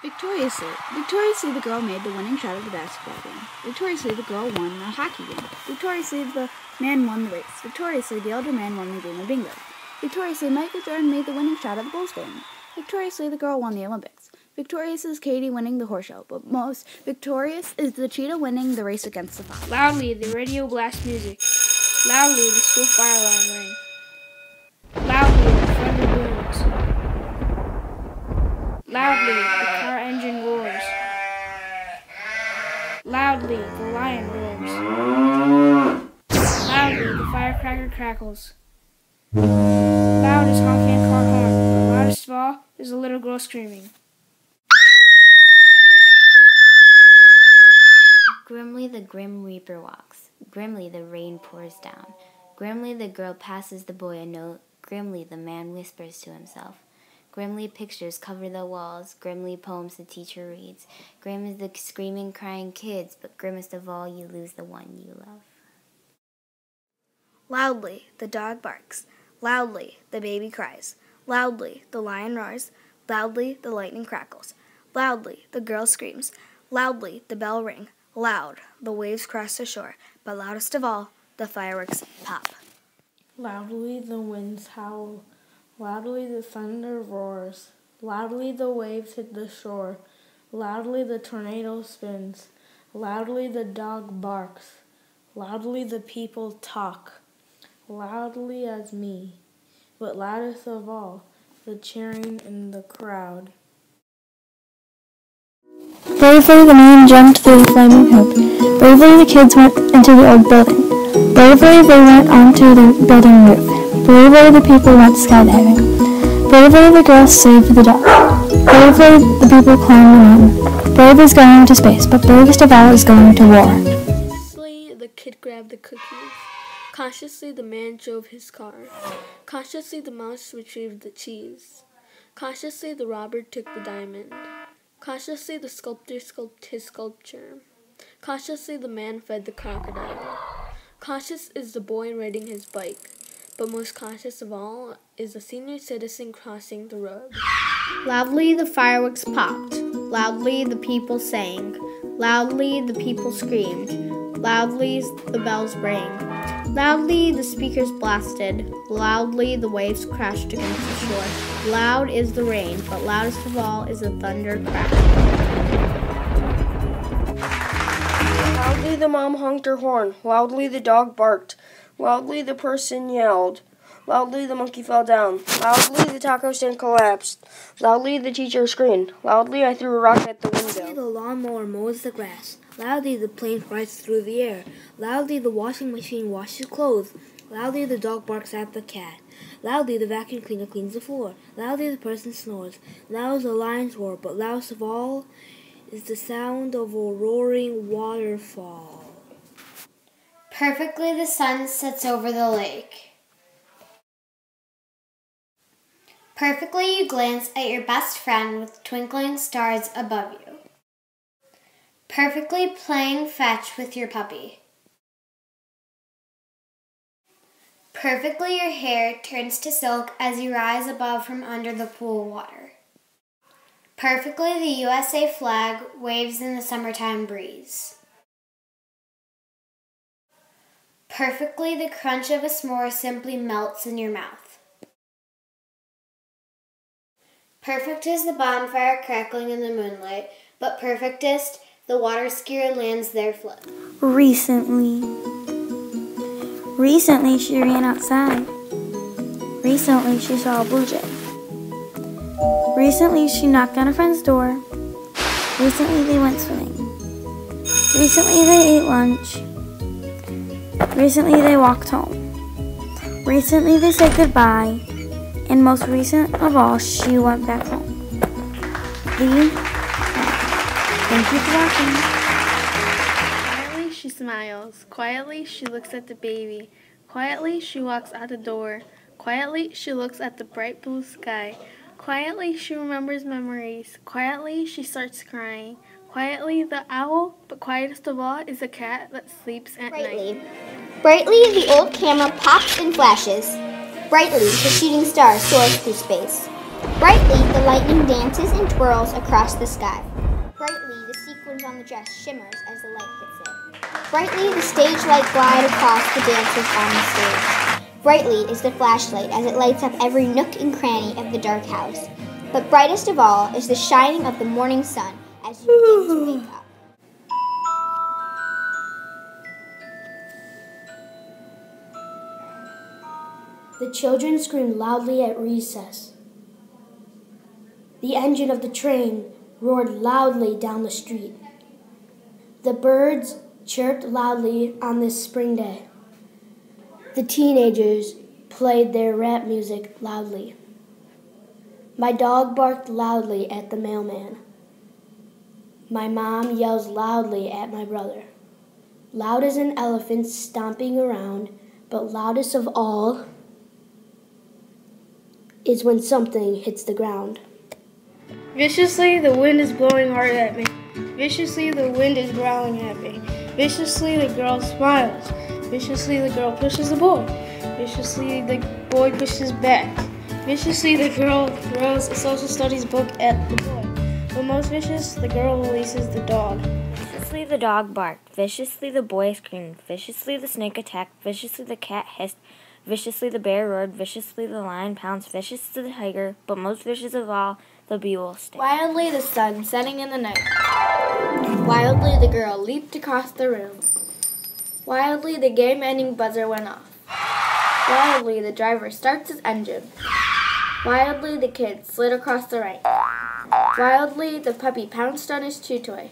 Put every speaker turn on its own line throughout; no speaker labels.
Victoriously the girl made the winning shot of the basketball game. Victoriously the girl won the hockey game. Victoriously the man won the race. Victoriously the elder man won the game of bingo. Victoriously Michael Jordan made the winning shot of the Bulls game. Victoriously the girl won the Olympics. Victorious is Katie winning the horse show, but most victorious is the cheetah winning the race against the fox.
Loudly the radio blasts music. Loudly the school fire alarm rang. Loudly the thunder booms. Loudly the car engine roars. Loudly the lion roars. Loudly the firecracker crackles. Loud is honking a car horn, but loudest of all is a little girl screaming.
Grimly the grim reaper walks. Grimly the rain pours down. Grimly the girl passes the boy a note. Grimly the man whispers to himself. Grimly pictures cover the walls. Grimly poems the teacher reads. Grim is the screaming, crying kids, but grimmest of all, you lose the one you love.
Loudly the dog barks. Loudly the baby cries. Loudly the lion roars. Loudly the lightning crackles. Loudly the girl screams. Loudly the bell ring. Loud the waves cross the shore. But loudest of all, the fireworks pop.
Loudly the winds howl. Loudly the thunder roars. Loudly the waves hit the shore. Loudly the tornado spins. Loudly the dog barks. Loudly the people talk. Loudly as me. But loudest of all, the cheering in the crowd.
Bravely the man jumped through the flaming hoop. Bravely the kids went into the old building. Bravely they went onto the building roof. Bravely the people went skydiving. Bravely the girl saved the dog. Bravely the people climbed the mountain. Brave is going to space, but bravest of all is going to war.
Consciously the kid grabbed the cookies. Consciously the man drove his car. Consciously the mouse retrieved the cheese. Consciously the robber took the diamond. Cautiously the sculptor sculpted his sculpture. Cautiously the man fed the crocodile. Cautious is the boy riding his bike, but most cautious of all is the senior citizen crossing the road.
Loudly the fireworks popped. Loudly the people sang. Loudly the people screamed. Loudly the bells rang. Loudly the speakers blasted. Loudly the waves crashed against the shore. Loud is the rain, but loudest of all is the thunder crashing.
Loudly the mom honked her horn. Loudly the dog barked. Loudly the person yelled. Loudly the monkey fell down. Loudly the taco stand collapsed. Loudly the teacher screamed. Loudly I threw a rock at the window.
Loudly the lawnmower mows the grass. Loudly the plane flies through the air. Loudly the washing machine washes clothes. Loudly the dog barks at the cat. Loudly the vacuum cleaner cleans the floor. Loudly the person snores. Loud is the lion's roar, but loudest of all is the sound of a roaring waterfall.
Perfectly the sun sets over the lake. Perfectly you glance at your best friend with twinkling stars above you. Perfectly playing fetch with your puppy. Perfectly your hair turns to silk as you rise above from under the pool water. Perfectly the USA flag waves in the summertime breeze. Perfectly the crunch of a s'more simply melts in your mouth. Perfect is the bonfire crackling in the moonlight, but perfectest the water skier lands their float.
Recently she ran outside. Recently she saw a blue jay. Recently she knocked on a friend's door. Recently they went swimming. Recently they ate lunch. Recently they walked home. Recently they said goodbye. And most recent of all, she went back home. Thank you for watching.
Quietly she smiles. Quietly she looks at the baby. Quietly she walks out the door. Quietly she looks at the bright blue sky. Quietly she remembers memories. Quietly she starts crying. Quietly the owl, but quietest of all is the cat that sleeps at night.
Brightly the old camera pops and flashes. Brightly the shooting star soars through space. Brightly, the lightning dances and twirls across the sky. Brightly, the sequins on the dress shimmers as the light hits it. Brightly, the stage light glide across the dancers on the stage. Brightly is the flashlight as it lights up every nook and cranny of the dark house. But brightest of all is the shining of the morning sun as you begin to wake up.
The children screamed loudly at recess. The engine of the train roared loudly down the street. The birds chirped loudly on this spring day. The teenagers played their rap music loudly. My dog barked loudly at the mailman. My mom yells loudly at my brother. Loud as an elephant stomping around, but loudest of all is when something hits the ground.
Viciously, the wind is blowing hard at me. Viciously, the wind is growling at me. Viciously, the girl smiles. Viciously, the girl pushes the boy. Viciously, the boy pushes back. Viciously, the girl throws a social studies book at the boy. But most vicious, the girl releases the dog.
Viciously, the dog barked. Viciously, the boy screamed. Viciously, the snake attacked. Viciously, the cat hissed. Viciously, the bear roared. Viciously, the lion pounced. Viciously, the tiger. But most vicious of all, the bee will sting.
Wildly, the sun setting in the night. Wildly, the girl leaped across the room. Wildly, the game-ending buzzer went off. Wildly, the driver starts his engine. Wildly, the kid slid across the right. Wildly, the puppy pounced on his chew toy.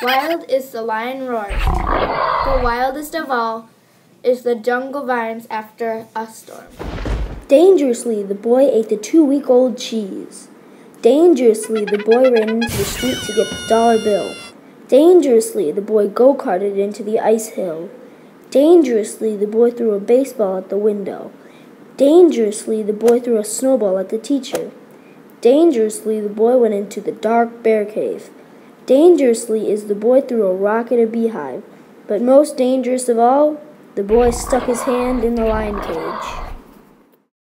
Wild is the lion roars. But wildest of all is the jungle vines after a storm.
Dangerously, the boy ate the 2-week-old cheese. Dangerously, the boy ran into the street to get the dollar bill. Dangerously, the boy go-karted into the ice hill. Dangerously, the boy threw a baseball at the window. Dangerously, the boy threw a snowball at the teacher. Dangerously, the boy went into the dark bear cave. Dangerously is the boy threw a rock at a beehive. But most dangerous of all, the boy stuck his hand in the lion cage.